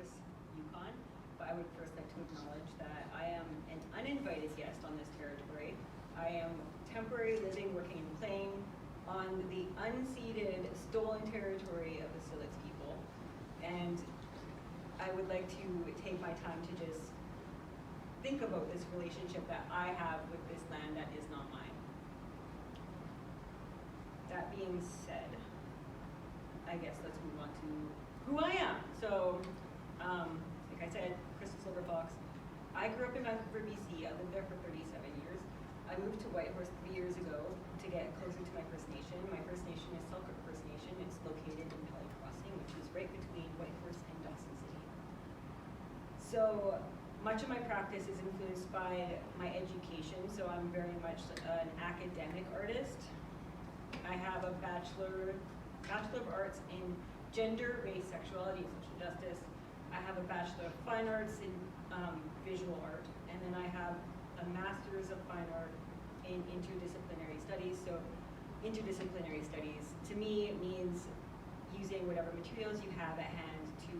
Course, Yukon. But I would first like to acknowledge that I am an uninvited guest on this territory. I am temporarily living, working, and playing on the unceded, stolen territory of the Silix people. And I would like to take my time to just think about this relationship that I have with this land that is not mine. That being said, I guess let's move on to who I am. So, like I said, Krystle Silverfox. I grew up in Vancouver, BC. I lived there for 37 years. I moved to Whitehorse 3 years ago to get closer to my First Nation. My First Nation is Selkirk First Nation. It's located in Pelly Crossing, which is right between Whitehorse and Dawson City. So much of my practice is influenced by my education, so I'm very much an academic artist. I have a Bachelor of Arts in Gender, Race, Sexuality, and Social Justice. I have a Bachelor of Fine Arts in Visual Art, and then I have a Master's of Fine Art in Interdisciplinary Studies. So interdisciplinary studies to me means using whatever materials you have at hand to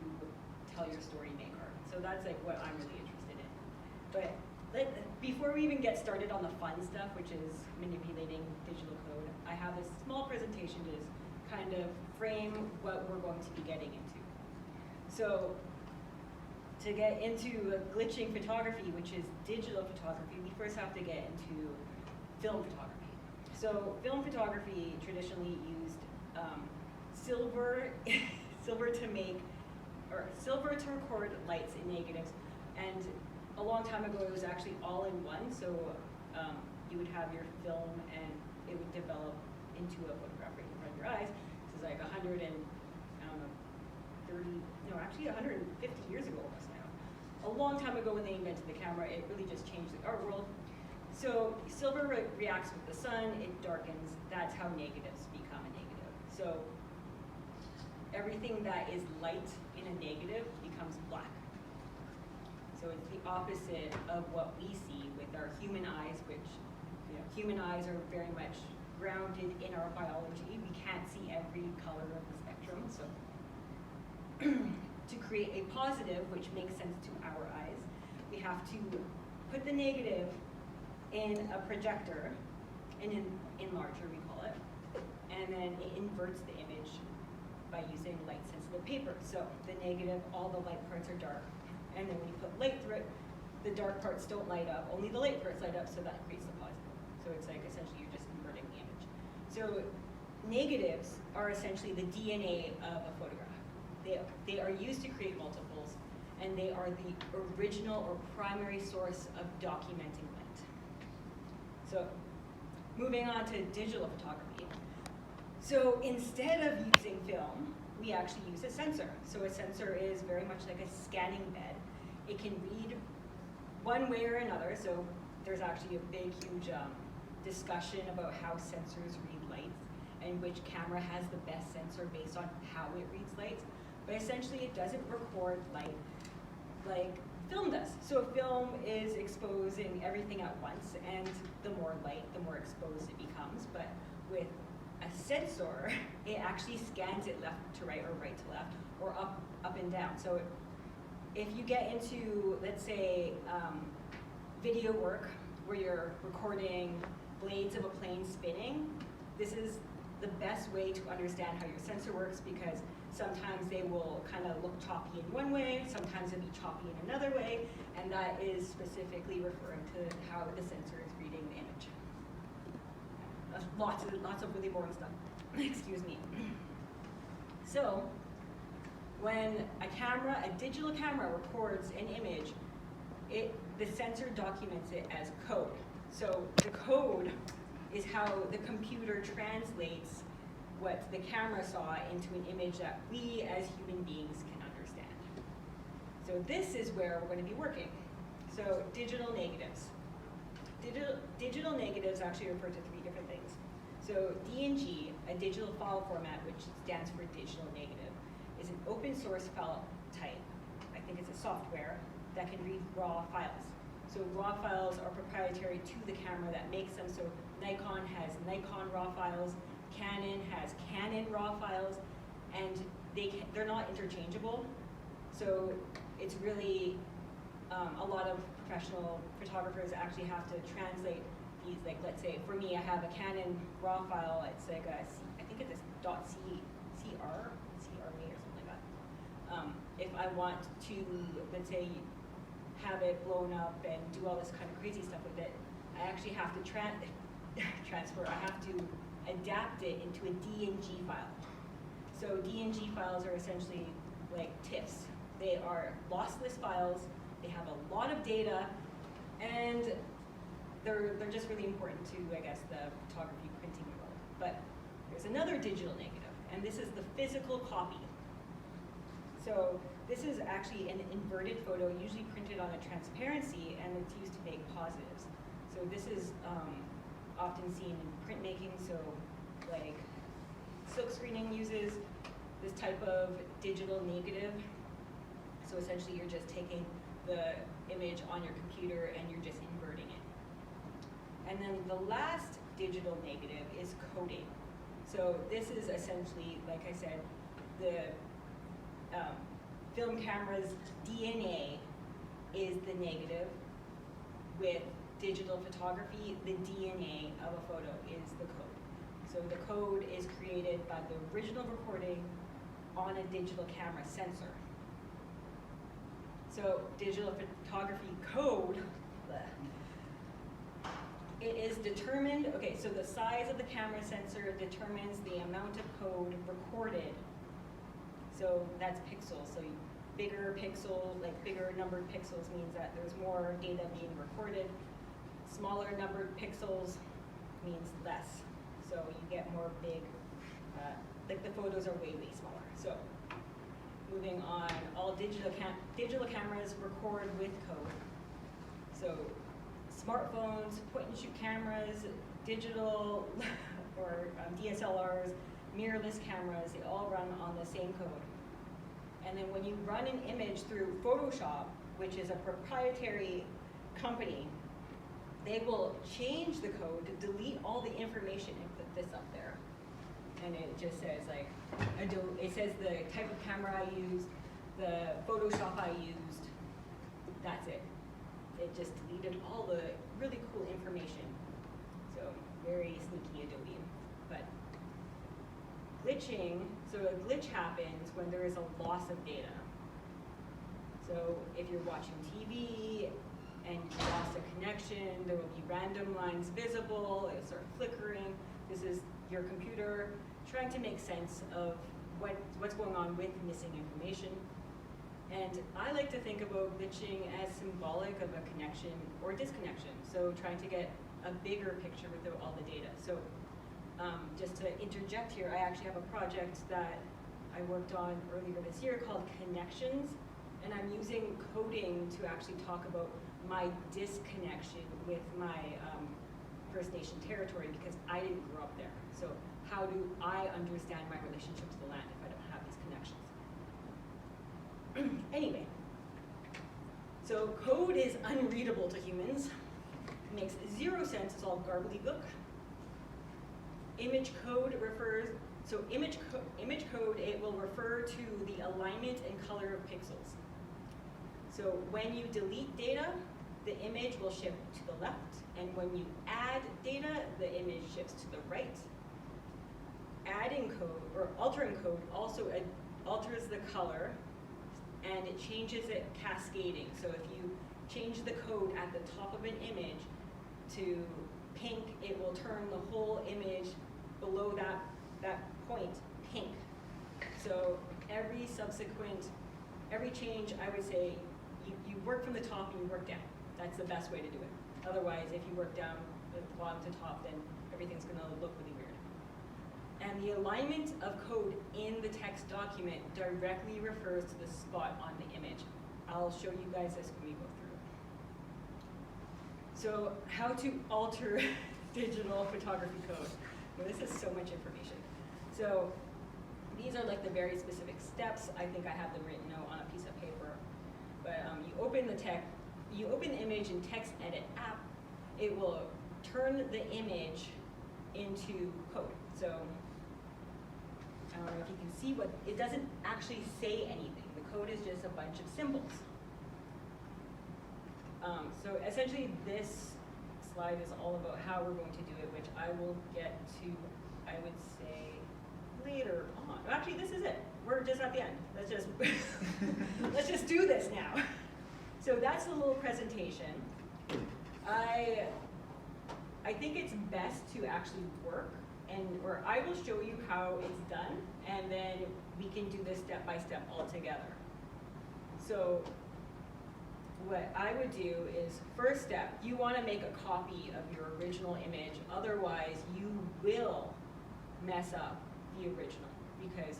tell your story, make art. So that's like what I'm really interested in. But before we even get started on the fun stuff, which is manipulating digital code, I have this small presentation to just kind of frame what we're going to be getting into. So to get into glitching photography, which is digital photography, we first have to get into film photography. So film photography traditionally used silver to record lights and negatives, and a long time ago it was actually all in one. So you would have your film and it would develop into a photograph right in front of your eyes. This is like 150 years ago almost now. A long time ago when they invented the camera, it really just changed the art world. So silver reacts with the sun, it darkens, that's how negatives become a negative. So everything that is light in a negative becomes black. So it's the opposite of what we see with our human eyes, which, you know, human eyes are very much grounded in our biology. We can't see every color of the spectrum. So to create a positive, which makes sense to our eyes, we have to put the negative in a projector, an enlarger we call it, and then it inverts the image by using light-sensitive paper. So the negative, all the light parts are dark, and then when you put light through it, the dark parts don't light up, only the light parts light up, so that creates the positive. So it's like essentially you're just inverting the image. So negatives are essentially the DNA of a photograph. They are used to create multiples, and they are the original or primary source of documenting light. So moving on to digital photography. So instead of using film, we actually use a sensor. So a sensor is very much like a scanning bed. It can read one way or another. So there's actually a big, huge discussion about how sensors read light and which camera has the best sensor based on how it reads light. But essentially it doesn't record light like film does. So film is exposing everything at once, and the more light, the more exposed it becomes. But with a sensor, it actually scans it left to right or right to left, or up and down. So if you get into, let's say, video work where you're recording blades of a plane spinning, this is the best way to understand how your sensor works, because sometimes they will kind of look choppy in one way, sometimes it'll be choppy in another way, and that is specifically referring to how the sensor is reading the image. Lots of really boring stuff. Excuse me. So, when a digital camera records an image, the sensor documents it as code. So the code is how the computer translates what the camera saw into an image that we as human beings can understand. So this is where we're going to be working. So digital negatives. Digital negatives actually refer to three different things. So DNG, a digital file format, which stands for digital negative, is an open source file type. I think it's a software that can read raw files. So raw files are proprietary to the camera that makes them. So Nikon has Nikon raw files, Canon has Canon raw files, and they're not interchangeable. So it's really, a lot of professional photographers actually have to translate these, like let's say for me I have a Canon RAW file, it's like a, I think it's a .CRA or something like that. If I want to, let's say, have it blown up and do all this kind of crazy stuff with it, I actually have to transfer, I have to adapt it into a DNG file. So DNG files are essentially like TIFFs. They are lossless files, they have a lot of data, and they're just really important to, I guess, the photography printing world. But there's another digital negative, and this is the physical copy. So this is actually an inverted photo, usually printed on a transparency, and it's used to make positives. So this is often seen in printmaking, so like silk screening uses this type of digital negative. So essentially you're just taking the image on your computer and you're just inverting it. And then the last digital negative is coding. So this is essentially, like I said, the film camera's DNA is the negative. With digital photography, the DNA of a photo is the code. So the code is created by the original recording on a digital camera sensor. So digital photography code, it is determined, okay, so the size of the camera sensor determines the amount of code recorded. So that's pixels, so bigger pixels, like bigger numbered pixels means that there's more data being recorded. Smaller numbered pixels means less. So you get more big, like the photos are way, way smaller. So moving on, all digital cameras record with code. So smartphones, point and shoot cameras, digital or DSLRs, mirrorless cameras, they all run on the same code. And then when you run an image through Photoshop, which is a proprietary company, they will change the code to delete all the information and put this up there. And it just says like, it says the type of camera I used, the Photoshop I used, that's it. It just deleted all the really cool information. So very sneaky Adobe. But glitching, so a glitch happens when there is a loss of data. So if you're watching TV and you lost a connection, there will be random lines visible, it'll start flickering. This is your computer trying to make sense of what's going on with missing information. And I like to think about glitching as symbolic of a connection or disconnection. So trying to get a bigger picture without all the data. So just to interject here, I actually have a project that I worked on earlier this year called Connections, and I'm using coding to actually talk about my disconnection with my First Nation territory because I didn't grow up there. So how do I understand my relationship to the land if I don't have these connections? Anyway, so code is unreadable to humans. It makes zero sense, it's all gobbledygook. Image code refers, so image code, it will refer to the alignment and color of pixels. So when you delete data, the image will shift to the left, and when you add data, the image shifts to the right. Adding code, or altering code, also alters the color, and it changes it cascading. So if you change the code at the top of an image to pink, it will turn the whole image below that point pink. So every change, I would say, you work from the top and you work down. That's the best way to do it. Otherwise, if you work down the bottom to top, then everything's gonna look really weird. And the alignment of code in the text document directly refers to the spot on the image. I'll show you guys this when we go through. So how to alter digital photography code. Well, this is so much information. So these are like the very specific steps. I think I have them written out on a piece of paper. But you open the image in Text Edit app. It will turn the image into code. So I don't know if you can see it doesn't actually say anything. The code is just a bunch of symbols. So essentially this slide is all about how we're going to do it, which I will get to, I would say, later on. Actually, this is it. We're just at the end. Let's just, let's just do this now. So that's the little presentation. I think it's best to actually work, or I will show you how it's done, and then we can do this step by step all together. So what I would do is, first step, you want to make a copy of your original image, otherwise you will mess up the original, because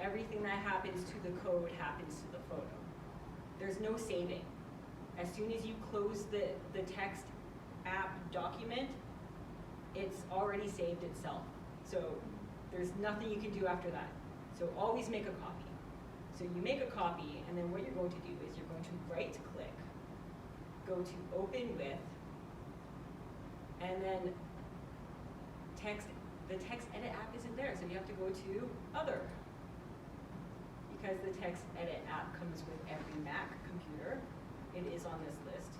everything that happens to the code happens to the photo. There's no saving. As soon as you close the text app document, it's already saved itself. So there's nothing you can do after that. So always make a copy. So you make a copy, and then what you're going to do is you're going to right click, go to open with, and then the text edit app isn't there, so you have to go to other. Because the text edit app comes with every Mac computer, it is on this list.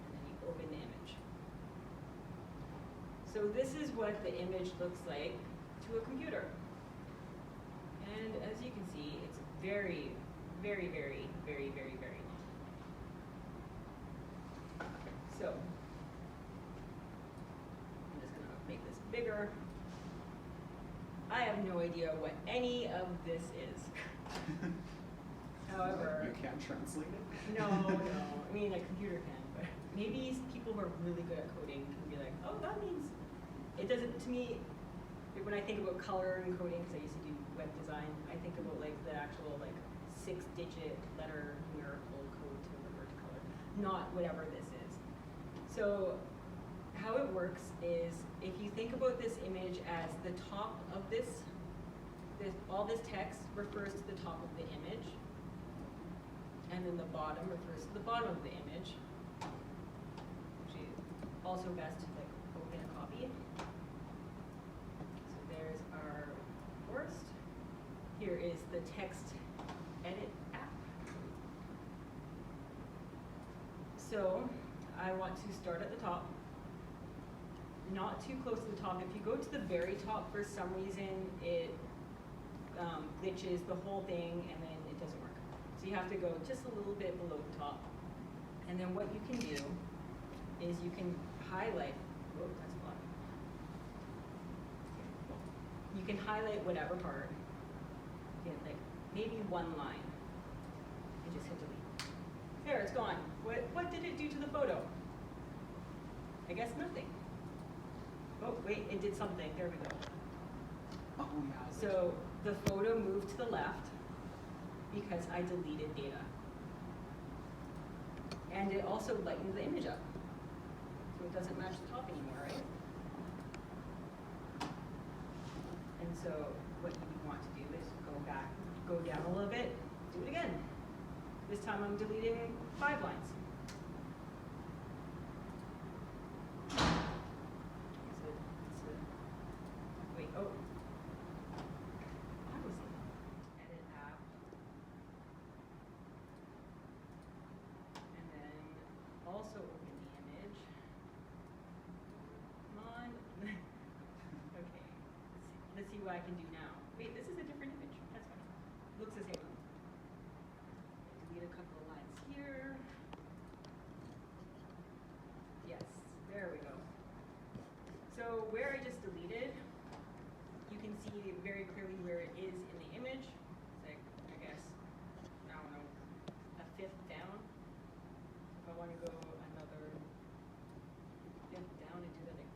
And then you open the image. So this is what the image looks like to a computer. And as you can see, it's very, very, very, very, very, very long. So I'm just gonna make this bigger. I have no idea what any of this is. However, you can't translate it? No. I mean, a computer can, but maybe people who are really good at coding can be like, oh, that means, it doesn't, to me, when I think about color and coding, because I used to do web design, I think about like the actual like 6-digit letter numerical code to revert to color, not whatever this is. So how it works is, if you think about this image as the top of all this text refers to the top of the image, and then the bottom refers to the bottom of the image. Actually, also best to like open a copy. So there's our forest. Here is the text edit app. So I want to start at the top. Not too close to the top. If you go to the very top, for some reason, it glitches the whole thing, and then it doesn't work. So you have to go just a little bit below the top. And then what you can do is you can highlight, whoa, that's a lot. You can highlight whatever part, like maybe one line, and just hit delete. There, it's gone. What did it do to the photo? I guess nothing. Oh, wait, it did something. There we go. Oh, yeah. So the photo moved to the left because I deleted data. And it also lightened the image up. So it doesn't match the top anymore, right? And so what you want to do is go back, go down a little bit, do it again. This time I'm deleting 5 lines. Wait, oh. How was it? Edit app. And then also open the image. Come on. Okay. Let's see what I can do now. Wait, this is a different image. That's fine. Looks the same. Delete a couple of lines here. Yes, there we go. So where I just deleted, you can see very clearly where it is in the image. It's like, I guess, I don't know, a 5th down. If I want to go another 5th down and do that again.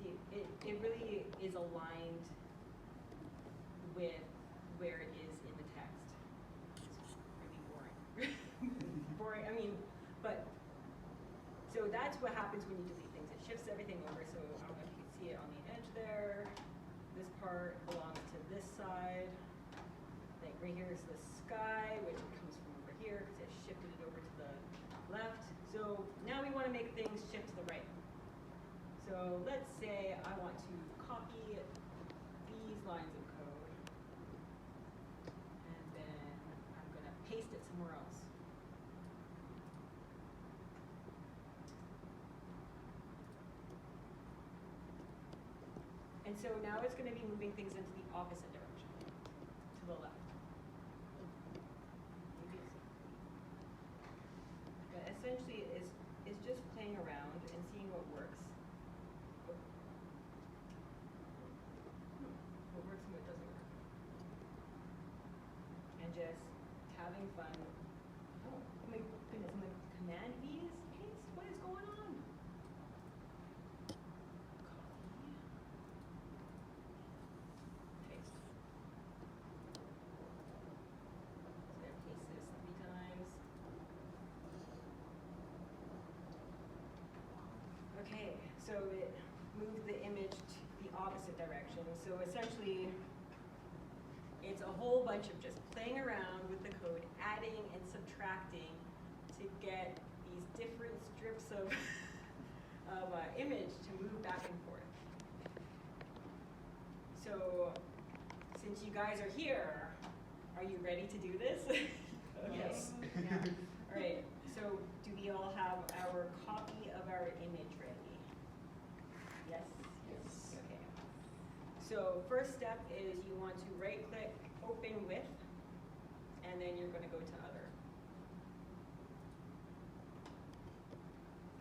See, it really is aligned with where it is in the text. It's really boring. Boring, I mean, but, so that's what happens when you delete things. It shifts everything over, so I don't know if you can see it on the edge there. This part belongs to this side. Like right here is the sky, which comes from over here, because it shifted it over to the So let's say I want to copy these lines of code, and then I'm going to paste it somewhere else. And so now it's going to be moving things into the opposite direction, to the left. But essentially, it's just playing around and seeing what works. What works and what doesn't work. And just having fun. Oh my goodness, I'm like, Command V is paste? What is going on? Paste. So I paste this 3 times. Okay, so it moved the image to the opposite direction. So essentially, it's a whole bunch of just playing around with the code, adding and subtracting to get these different strips of image to move back and forth. So since you guys are here, are you ready to do this? Okay. Yes. Yeah. All right, so do we all have our copy of our image ready? Yes? Yes. Okay. So first step is you want to right click, open with, and then you're going to go to other.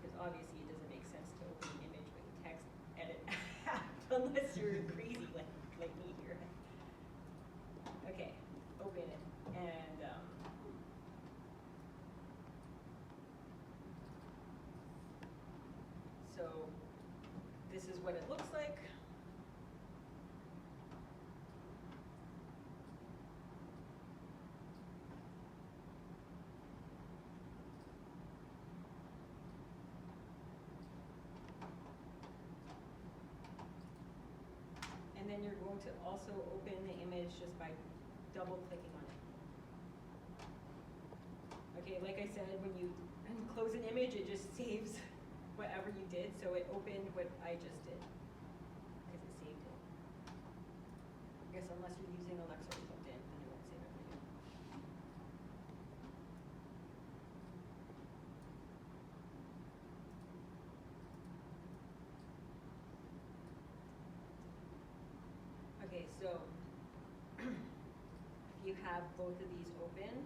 Because obviously it doesn't make sense to open an image with text edit app unless you're crazy like me here. Okay, open it. And so this is what it looks like. And then you're going to also open the image just by double clicking on it. Okay, like I said, when you close an image, it just saves whatever you did. So it opened what I just did because it saved it. I guess unless you're using Alexa or something, then it won't save it for you. Okay, so if you have both of these open,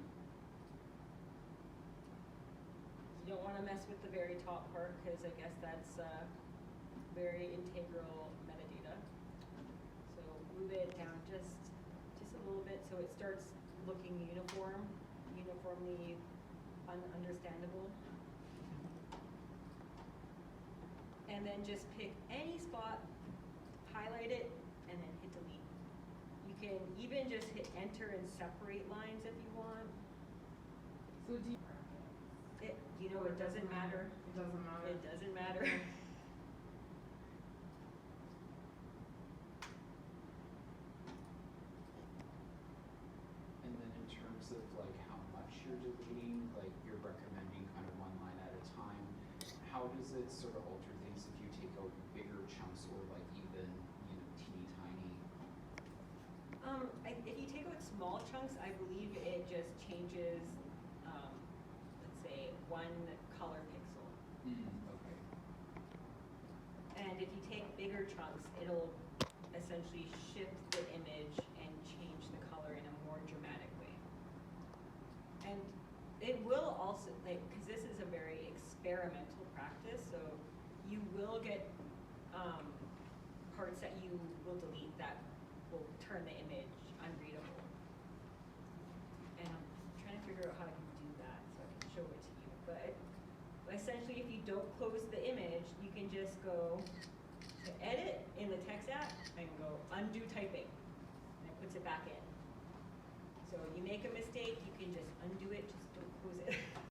you don't want to mess with the very top part because I guess that's very integral metadata. So move it down just a little bit so it starts looking uniformly understandable. And then just pick any spot, highlight it, and then hit delete. You can even just hit enter and separate lines if you want. So do you, It doesn't matter. It doesn't matter. It doesn't matter. And then in terms of like how much you're deleting, like you're recommending kind of 1 line at a time, how does it sort of alter things if you take out bigger chunks or like even, teeny tiny? If you take out small chunks, I believe it just changes, let's say, 1 color pixel. Okay. And if you take bigger chunks, it'll essentially shift the image and change the color in a more dramatic way. And it will also, because this is a very experimental practice, so you will get parts that you will delete that will turn the image unreadable. And I'm trying to figure out how I can do that so I can show it to you. But essentially, if you don't close the image, you can just go to edit in the text app and go undo typing. And it puts it back in. So you make a mistake, you can just undo it, just don't close it.